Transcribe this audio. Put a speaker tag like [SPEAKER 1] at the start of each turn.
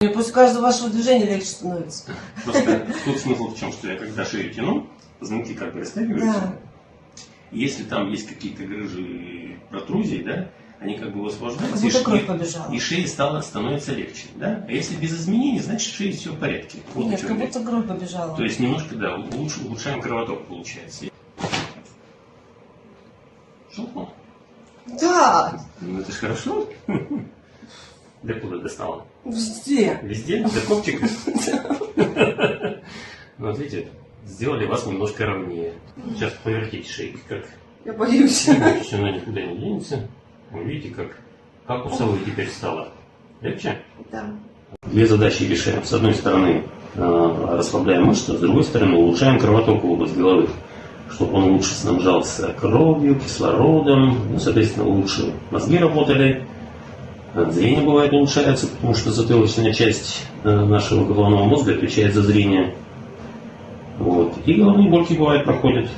[SPEAKER 1] Мне после каждого вашего движения легче становится.
[SPEAKER 2] Просто тут смысл в чем, что я когда шею тяну, позвонки как бы растягиваются.
[SPEAKER 1] Да.
[SPEAKER 2] Если там есть какие-то грыжи, протрузии, да, они как бы высвобождаются,
[SPEAKER 1] Как будто кровь побежала.
[SPEAKER 2] и шея становится легче. Да? А если без изменений, значит шея все в порядке. Вот
[SPEAKER 1] Нет,
[SPEAKER 2] о чем
[SPEAKER 1] как
[SPEAKER 2] речь.
[SPEAKER 1] будто кровь побежала.
[SPEAKER 2] То есть немножко, да, улучшаем кровоток получается. Щелкнул?
[SPEAKER 1] Да,
[SPEAKER 2] Ну это ж хорошо. До куда достала?
[SPEAKER 1] везде.
[SPEAKER 2] Везде? До копчика? Ну вот видите, сделали вас немножко ровнее. Сейчас повертите шейки, как
[SPEAKER 1] Я боюсь.
[SPEAKER 2] она никуда не денется. Вы видите, как у совы теперь стало. Легче?
[SPEAKER 1] Да.
[SPEAKER 2] Две задачи решаем. С одной стороны расслабляем мышцы, с другой стороны улучшаем кровоток в область головы, чтобы он лучше снабжался кровью, кислородом, ну, соответственно, лучше мозги работали. Зрение бывает улучшается, потому что затылочная часть нашего головного мозга отвечает за зрение. Вот. И головные больки бывает проходят.